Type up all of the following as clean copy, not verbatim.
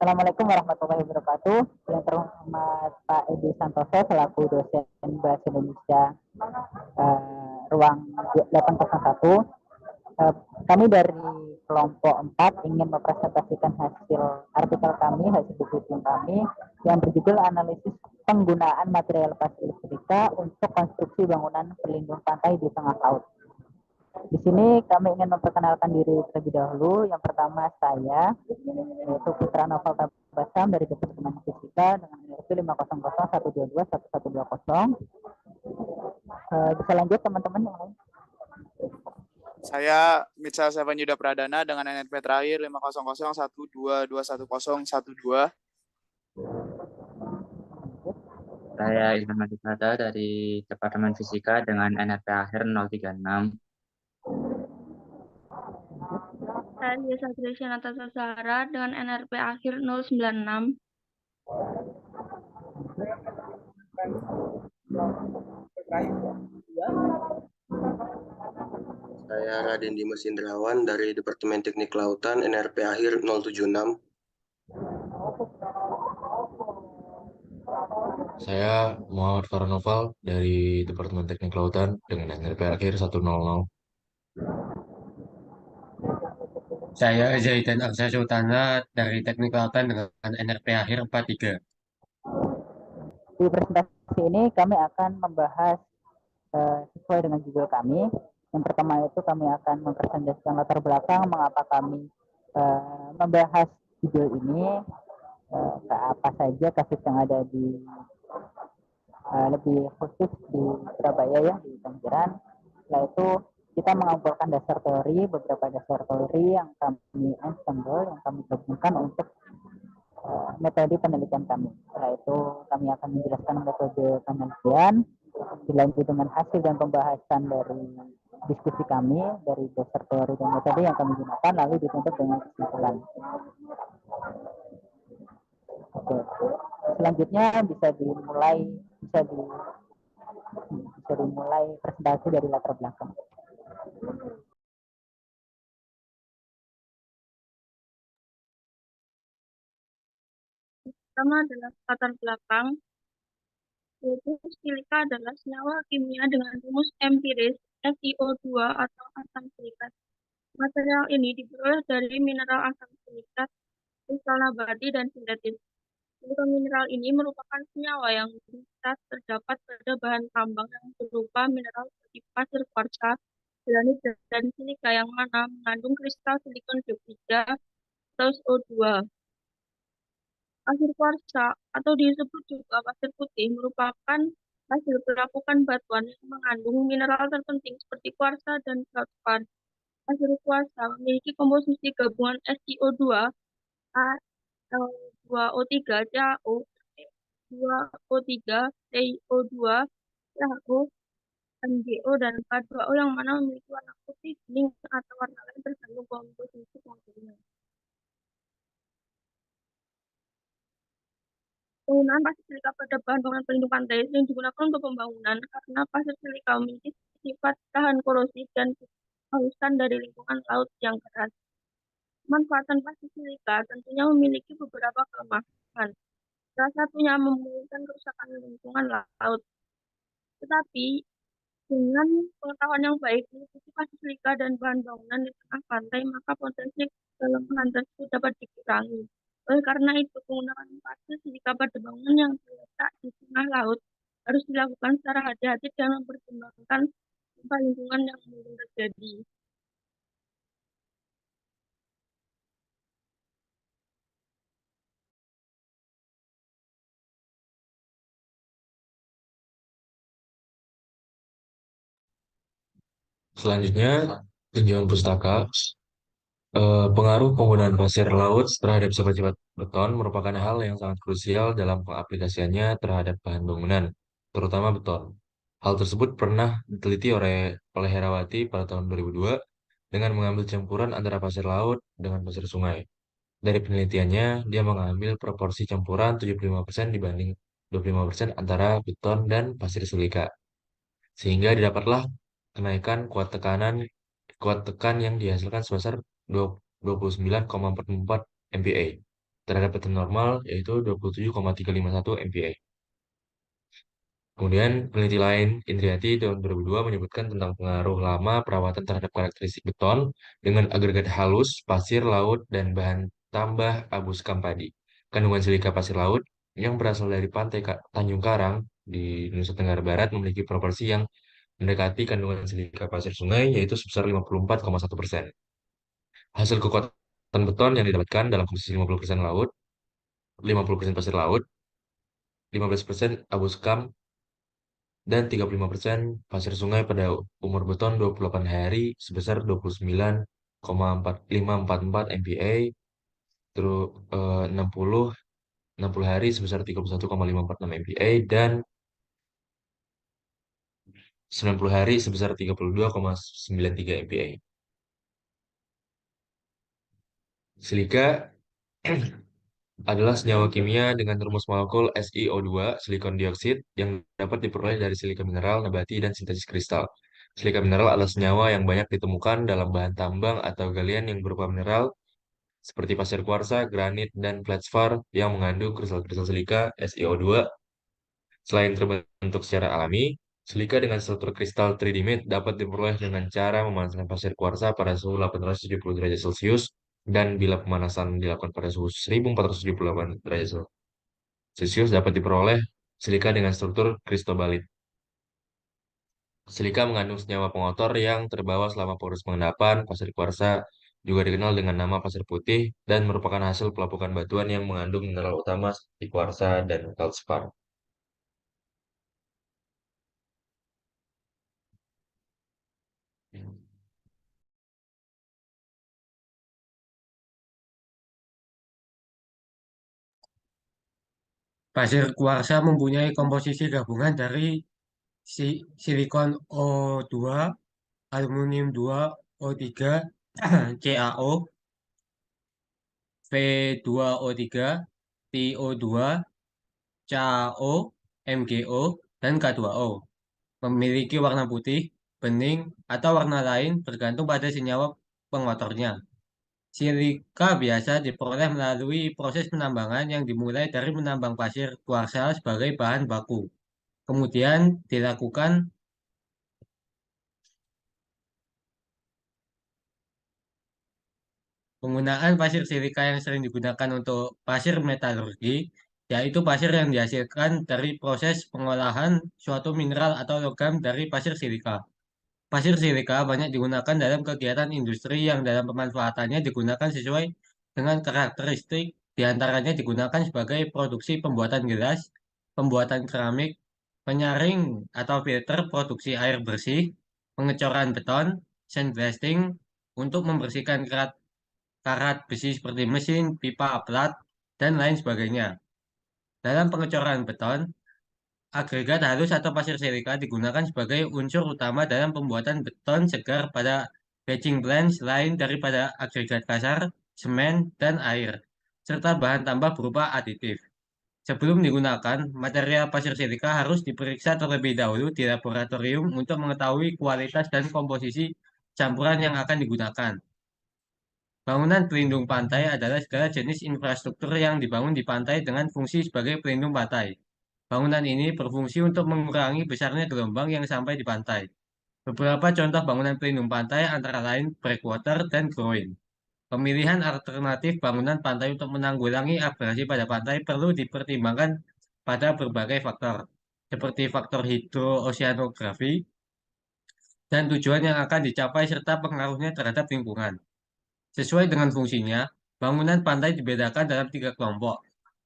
Assalamualaikum warahmatullahi wabarakatuh. Yang terhormat Pak Edi Santoso selaku dosen Bahasa Indonesia ruang 801. Kami dari kelompok 4 ingin mempresentasikan hasil artikel kami, hasil buku tim kami yang berjudul analisis penggunaan material pasir silika untuk konstruksi bangunan pelindung pantai di tengah laut. Di sini kami ingin memperkenalkan diri terlebih dahulu. Yang pertama saya, yaitu Putra Noval Tabasam dari Departemen Fisika dengan ISO 500122120. Bisa lanjut teman-teman yang lain. Saya Mitsa Seven Yuda Pradana dengan NNP terakhir 50012211012. Saya Ilham Adipata dari Departemen Fisika dengan NRP akhir 036. Saya Yesa Gracia Natasha Sahara dengan NRP akhir 096. Saya Raden Dimas Indrawan dari Departemen Teknik Kelautan NRP akhir 076. Saya Muhammad Farnoval dari Departemen Teknik Kelautan dengan NRP akhir 100. Saya Zaidan Arsa Sultana dari Teknik Kelautan dengan NRP akhir 43. Di presentasi ini kami akan membahas sesuai dengan judul kami. Yang pertama itu kami akan mempresentasikan latar belakang mengapa kami membahas judul ini, apa saja kasus yang ada di lebih khusus di Surabaya ya, di Kenjeran. Setelah itu kita mengumpulkan dasar teori, beberapa dasar teori yang kami ensemble, yang kami gabungkan untuk metode penelitian kami. Setelah itu kami akan menjelaskan metode penelitian, dilanjut dengan hasil dan pembahasan dari diskusi kami, dari dasar teori dan metode yang kami gunakan, lalu ditutup dengan kesimpulan. Oke. Selanjutnya bisa dimulai presentasi dari latar belakang. Pertama adalah latar belakang, yaitu silika adalah senyawa kimia dengan rumus empiris SiO2 atau asam silikat. Material ini diperoleh dari mineral asam silikat, kristal nabati, dan sintetis. Seluruh mineral ini merupakan senyawa yang bisa terdapat pada bahan tambang yang berupa mineral seperti pasir kuarsa, granit, dan silika yang mana mengandung kristal silikon dioksida atau SO2. Pasir kuarsa atau disebut juga pasir putih merupakan hasil pelapukan batuan yang mengandung mineral terpenting seperti kuarsa dan feldspar. Pasir kuarsa memiliki komposisi gabungan SiO2, A2O3, CaO, 2O3, CiO2, CaO, MgO, dan K2O yang mana memiliki warna putih, kuning, atau warna lain tergantung komposisi modulnya. Penggunaan pasir silika pada bahan bangunan pelindung pantai yang digunakan untuk pembangunan karena pasir silika memiliki sifat tahan korosi dan kehalusan dari lingkungan laut yang keras. Manfaatan pasir silika tentunya memiliki beberapa kelemahan. Salah satunya memungkinkan kerusakan lingkungan laut. Tetapi dengan pengetahuan yang baik mengikuti pasir silika dan bahan bangunan di tengah pantai, maka potensi kelemahan tersebut dapat dikurangi. Oleh karena itu, penggunaan pasir silika pada bangunan yang terletak di tengah laut harus dilakukan secara hati-hati dan mempertimbangkan dampak lingkungan yang mungkin terjadi. Selanjutnya, tinjauan pustaka. Pengaruh penggunaan pasir laut terhadap sifat-sifat beton merupakan hal yang sangat krusial dalam pengaplikasiannya terhadap bahan bangunan, terutama beton. Hal tersebut pernah diteliti oleh Herawati pada tahun 2002 dengan mengambil campuran antara pasir laut dengan pasir sungai. Dari penelitiannya, dia mengambil proporsi campuran 75% dibanding 25% antara beton dan pasir silika. Sehingga didapatlah kenaikan kuat tekan yang dihasilkan sebesar 29,44 MPa. terhadap beton normal yaitu 27,351 MPa. Kemudian peneliti lain, Indriati tahun 2002 menyebutkan tentang pengaruh lama perawatan terhadap karakteristik beton dengan agregat halus, pasir laut, dan bahan tambah abu skampadi. Kandungan silika pasir laut yang berasal dari pantai Tanjung Karang di Nusa Tenggara Barat memiliki proporsi yang mendekati kandungan silika pasir sungai, yaitu sebesar 54,1%. Hasil kekuatan beton yang didapatkan dalam komposisi 50% laut, 50% pasir laut, 15% abu skam, dan 35% pasir sungai pada umur beton 28 hari sebesar 29,4544 MPa, terus 60 hari sebesar 31,546 MPa, dan 90 hari sebesar 32,93 MPa. Silika adalah senyawa kimia dengan rumus molekul SiO2, silikon dioksid, yang dapat diperoleh dari silika mineral, nabati, dan sintesis kristal. Silika mineral adalah senyawa yang banyak ditemukan dalam bahan tambang atau galian yang berupa mineral, seperti pasir kuarsa, granit, dan feldspar yang mengandung kristal-kristal silika SiO2. Selain terbentuk secara alami, silika dengan struktur kristal tridimit dapat diperoleh dengan cara memanaskan pasir kuarsa pada suhu 870 derajat Celcius, dan bila pemanasan dilakukan pada suhu 1478 derajat Celcius dapat diperoleh silika dengan struktur kristobalit. Silika mengandung senyawa pengotor yang terbawa selama proses pengendapan. Pasir kuarsa juga dikenal dengan nama pasir putih dan merupakan hasil pelapukan batuan yang mengandung mineral utama seperti kuarsa dan feldspar. Pasir kuarsa mempunyai komposisi gabungan dari silikon O2, aluminium 2, O3, CaO, V2O3, TiO2, CaO, MgO, dan K2O. Memiliki warna putih, bening, atau warna lain bergantung pada senyawa pengotornya. Silika biasa diperoleh melalui proses penambangan yang dimulai dari menambang pasir kuarsa sebagai bahan baku. Kemudian dilakukan penggunaan pasir silika yang sering digunakan untuk pasir metalurgi, yaitu pasir yang dihasilkan dari proses pengolahan suatu mineral atau logam dari pasir silika. Pasir silika banyak digunakan dalam kegiatan industri yang dalam pemanfaatannya digunakan sesuai dengan karakteristik, diantaranya digunakan sebagai produksi pembuatan gelas, pembuatan keramik, penyaring atau filter produksi air bersih, pengecoran beton, sandblasting, untuk membersihkan karat besi seperti mesin, pipa plat, dan lain sebagainya. Dalam pengecoran beton, agregat halus atau pasir silika digunakan sebagai unsur utama dalam pembuatan beton segar pada batching blends lain daripada agregat kasar, semen, dan air, serta bahan tambah berupa aditif. Sebelum digunakan, material pasir silika harus diperiksa terlebih dahulu di laboratorium untuk mengetahui kualitas dan komposisi campuran yang akan digunakan. Bangunan pelindung pantai adalah segala jenis infrastruktur yang dibangun di pantai dengan fungsi sebagai pelindung pantai. Bangunan ini berfungsi untuk mengurangi besarnya gelombang yang sampai di pantai. Beberapa contoh bangunan pelindung pantai antara lain breakwater dan groin. Pemilihan alternatif bangunan pantai untuk menanggulangi abrasi pada pantai perlu dipertimbangkan pada berbagai faktor, seperti faktor hidrooceanografi dan tujuan yang akan dicapai serta pengaruhnya terhadap lingkungan. Sesuai dengan fungsinya, bangunan pantai dibedakan dalam 3 kelompok.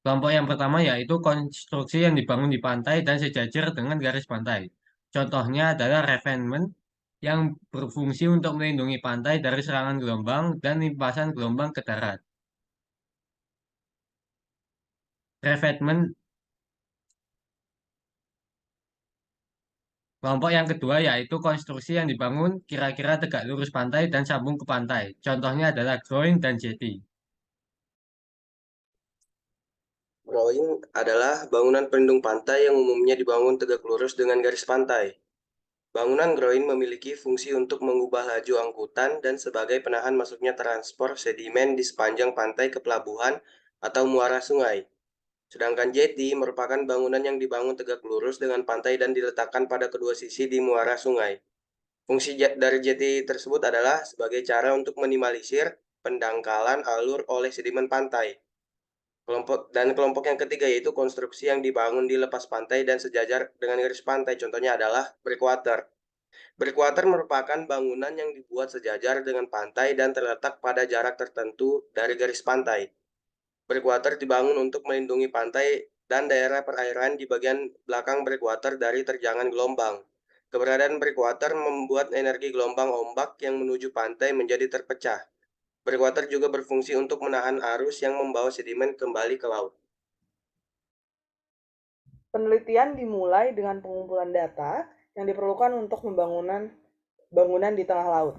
Kelompok yang pertama yaitu konstruksi yang dibangun di pantai dan sejajar dengan garis pantai. Contohnya adalah revetment yang berfungsi untuk melindungi pantai dari serangan gelombang dan limpasan gelombang ke darat. Revetment. Kelompok yang kedua yaitu konstruksi yang dibangun kira-kira tegak lurus pantai dan sambung ke pantai. Contohnya adalah groin dan jetty. Groin adalah bangunan pelindung pantai yang umumnya dibangun tegak lurus dengan garis pantai. Bangunan groin memiliki fungsi untuk mengubah laju angkutan dan sebagai penahan masuknya transport sedimen di sepanjang pantai ke pelabuhan atau muara sungai. Sedangkan jeti merupakan bangunan yang dibangun tegak lurus dengan pantai dan diletakkan pada kedua sisi di muara sungai. Fungsi dari jeti tersebut adalah sebagai cara untuk minimalisir pendangkalan alur oleh sedimen pantai. Kelompok yang ketiga yaitu konstruksi yang dibangun di lepas pantai dan sejajar dengan garis pantai. Contohnya adalah breakwater. Breakwater merupakan bangunan yang dibuat sejajar dengan pantai dan terletak pada jarak tertentu dari garis pantai. Breakwater dibangun untuk melindungi pantai dan daerah perairan di bagian belakang breakwater dari terjangan gelombang. Keberadaan breakwater membuat energi gelombang ombak yang menuju pantai menjadi terpecah. Breakwater juga berfungsi untuk menahan arus yang membawa sedimen kembali ke laut. Penelitian dimulai dengan pengumpulan data yang diperlukan untuk bangunan di tengah laut.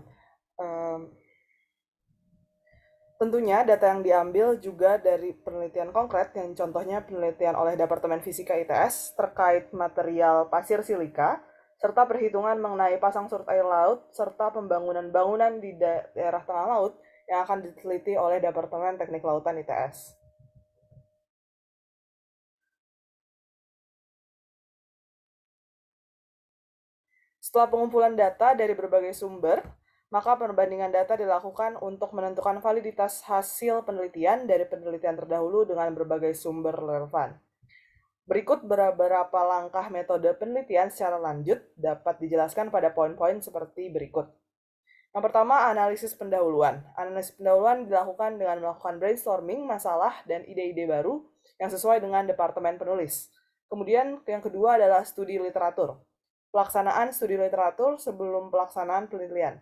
Tentunya data yang diambil juga dari penelitian konkret, yang contohnya penelitian oleh Departemen Fisika ITS terkait material pasir silika, serta perhitungan mengenai pasang surut air laut, serta pembangunan bangunan di daerah tengah laut yang akan diteliti oleh Departemen Teknik Lautan ITS. Setelah pengumpulan data dari berbagai sumber, maka perbandingan data dilakukan untuk menentukan validitas hasil penelitian dari penelitian terdahulu dengan berbagai sumber relevan. Berikut beberapa langkah metode penelitian secara lanjut dapat dijelaskan pada poin-poin seperti berikut. Yang pertama, analisis pendahuluan. Analisis pendahuluan dilakukan dengan melakukan brainstorming masalah dan ide-ide baru yang sesuai dengan departemen penulis. Kemudian yang kedua adalah studi literatur. Pelaksanaan studi literatur sebelum pelaksanaan penelitian.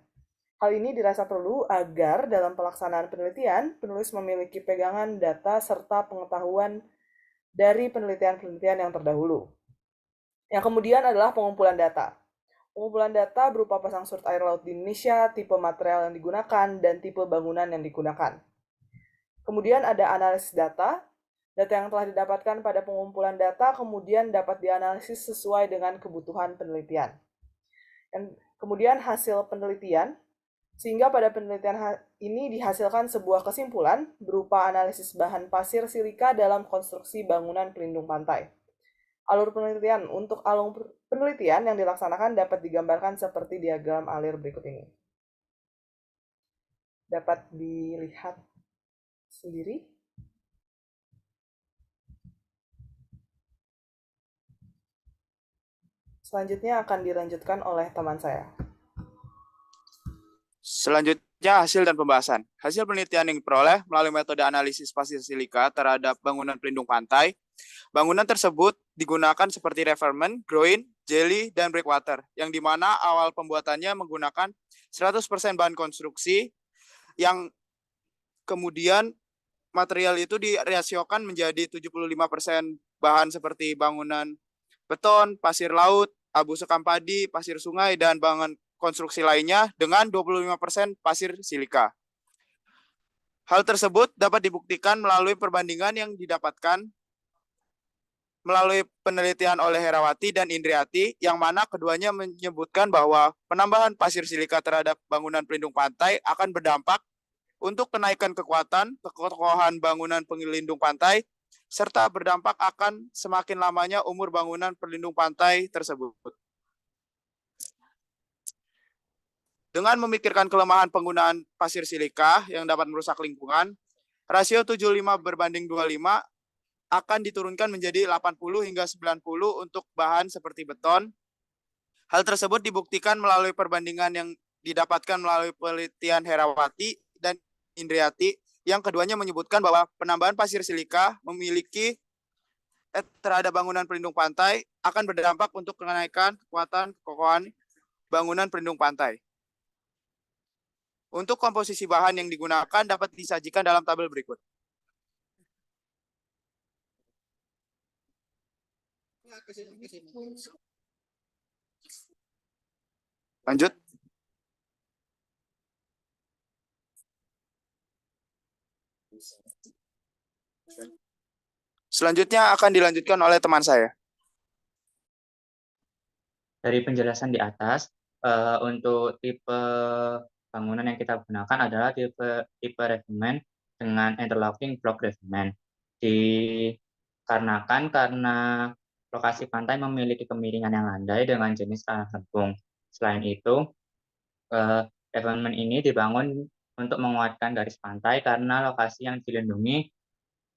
Hal ini dirasa perlu agar dalam pelaksanaan penelitian, penulis memiliki pegangan data serta pengetahuan dari penelitian-penelitian yang terdahulu. Yang kemudian adalah pengumpulan data. Pengumpulan data berupa pasang surut air laut di Indonesia, tipe material yang digunakan, dan tipe bangunan yang digunakan. Kemudian ada analisis data. Data yang telah didapatkan pada pengumpulan data kemudian dapat dianalisis sesuai dengan kebutuhan penelitian. Dan kemudian hasil penelitian, sehingga pada penelitian ini dihasilkan sebuah kesimpulan berupa analisis bahan pasir silika dalam konstruksi bangunan pelindung pantai. Alur penelitian untuk alur penelitian yang dilaksanakan dapat digambarkan seperti diagram alir berikut ini. Dapat dilihat sendiri. Selanjutnya akan dilanjutkan oleh teman saya. Selanjutnya, hasil dan pembahasan. Hasil penelitian yang diperoleh melalui metode analisis pasir silika terhadap bangunan pelindung pantai. Bangunan tersebut digunakan seperti referment, groin, jelly, dan breakwater, yang dimana awal pembuatannya menggunakan 100% bahan konstruksi, yang kemudian material itu dirasiokan menjadi 75% bahan seperti bangunan beton, pasir laut, abu sekam padi, pasir sungai, dan bangunan konstruksi lainnya dengan 25% pasir silika. Hal tersebut dapat dibuktikan melalui perbandingan yang didapatkan melalui penelitian oleh Herawati dan Indriati, yang mana keduanya menyebutkan bahwa penambahan pasir silika terhadap bangunan pelindung pantai akan berdampak untuk kenaikan kekuatan, kekokohan bangunan pelindung pantai, serta berdampak akan semakin lamanya umur bangunan pelindung pantai tersebut. Dengan memikirkan kelemahan penggunaan pasir silika yang dapat merusak lingkungan, rasio 75:25 akan diturunkan menjadi 80 hingga 90 untuk bahan seperti beton. Hal tersebut dibuktikan melalui perbandingan yang didapatkan melalui penelitian Herawati dan Indriati, yang keduanya menyebutkan bahwa penambahan pasir silika memiliki terhadap bangunan pelindung pantai akan berdampak untuk kenaikan kekuatan kekokohan bangunan pelindung pantai. Untuk komposisi bahan yang digunakan dapat disajikan dalam tabel berikut. Lanjut. Selanjutnya akan dilanjutkan oleh teman saya. Dari penjelasan di atas, untuk tipe bangunan yang kita gunakan adalah tipe referment dengan interlocking block referment. dikarenakan karena lokasi pantai memiliki kemiringan yang landai dengan jenis tanah lempung. Selain itu, development ini dibangun untuk menguatkan garis pantai karena lokasi yang dilindungi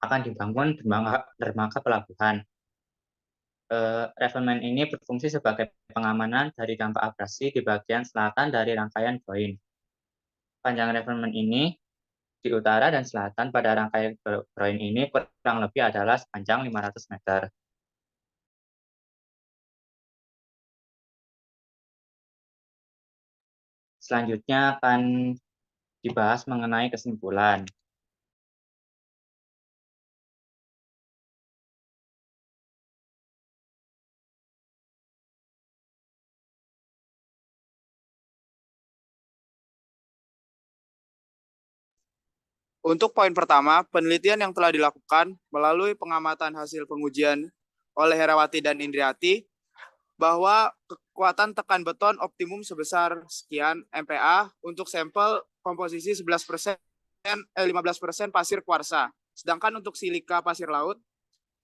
akan dibangun dermaga pelabuhan. Revelment ini berfungsi sebagai pengamanan dari dampak abrasi di bagian selatan dari rangkaian groin. Panjang revelment ini di utara dan selatan pada rangkaian groin ini kurang lebih adalah sepanjang 500 meter. Selanjutnya akan dibahas mengenai kesimpulan. Untuk poin pertama, penelitian yang telah dilakukan melalui pengamatan hasil pengujian oleh Herawati dan Indriati bahwa kekuatan tekan beton optimum sebesar sekian MPa untuk sampel komposisi 15% pasir kuarsa. Sedangkan untuk silika pasir laut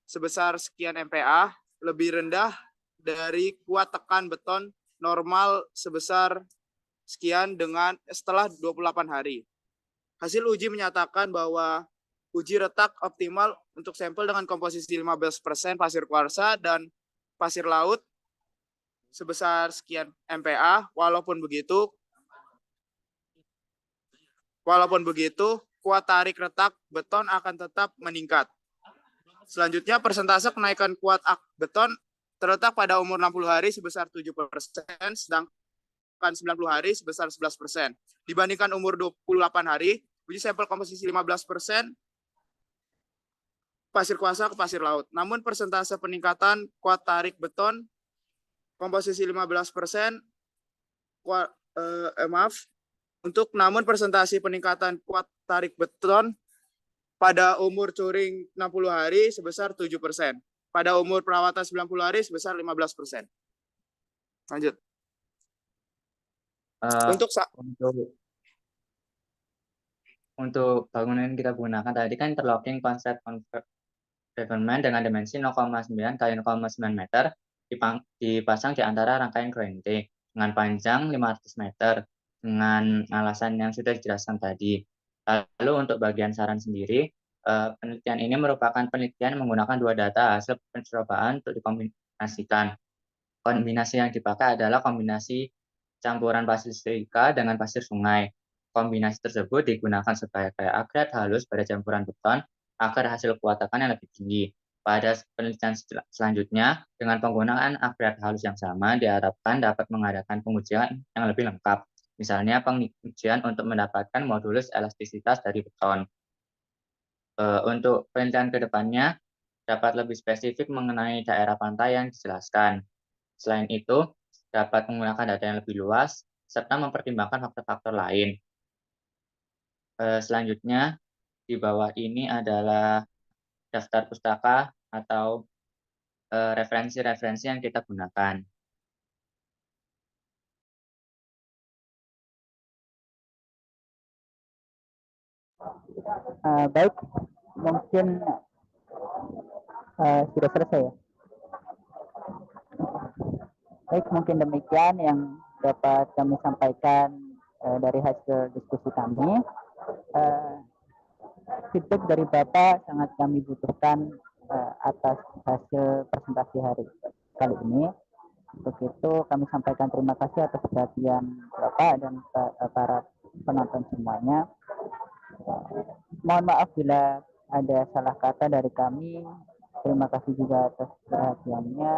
sebesar sekian MPa lebih rendah dari kuat tekan beton normal sebesar sekian dengan setelah 28 hari. Hasil uji menyatakan bahwa uji retak optimal untuk sampel dengan komposisi 15% pasir kuarsa dan pasir laut sebesar sekian MPa. Walaupun begitu, kuat tarik retak beton akan tetap meningkat. Selanjutnya, persentase kenaikan kuat beton terletak pada umur 60 hari sebesar 7%, sedangkan 90 hari sebesar 11%. Dibandingkan umur 28 hari, uji sampel komposisi 15% pasir kuarsa ke pasir laut. Namun persentase peningkatan kuat tarik beton komposisi 15% namun persentase peningkatan kuat tarik beton pada umur curing 60 hari sebesar 7%. Pada umur perawatan 90 hari sebesar 15%. Lanjut. Untuk bangunan yang kita gunakan tadi kan interlocking konsep development dengan dimensi 0,9 kali 0,9 meter dipasang di antara rangkaian groin T dengan panjang 500 meter dengan alasan yang sudah dijelaskan tadi. Lalu untuk bagian saran sendiri, penelitian ini merupakan penelitian menggunakan dua data hasil percobaan untuk dikombinasikan. Kombinasi yang dipakai adalah kombinasi campuran pasir silika dengan pasir sungai. Kombinasi tersebut digunakan sebagai agregat halus pada campuran beton agar hasil kuat tekan yang lebih tinggi. Pada penelitian selanjutnya, dengan penggunaan agregat halus yang sama, diharapkan dapat mengadakan pengujian yang lebih lengkap. Misalnya pengujian untuk mendapatkan modulus elastisitas dari beton. Untuk penelitian ke depannya, dapat lebih spesifik mengenai daerah pantai yang dijelaskan. Selain itu, dapat menggunakan data yang lebih luas, serta mempertimbangkan faktor-faktor lain. Selanjutnya, di bawah ini adalah daftar pustaka atau referensi-referensi yang kita gunakan. Baik, mungkin sudah selesai ya. Baik, mungkin demikian yang dapat kami sampaikan dari hasil diskusi kami. Feedback dari Bapak sangat kami butuhkan atas hasil presentasi hari kali ini. Untuk itu kami sampaikan terima kasih atas perhatian Bapak dan para penonton semuanya. Mohon maaf bila ada salah kata dari kami. Terima kasih juga atas perhatiannya.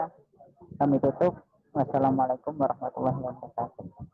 Kami tutup. Wassalamualaikum warahmatullahi wabarakatuh.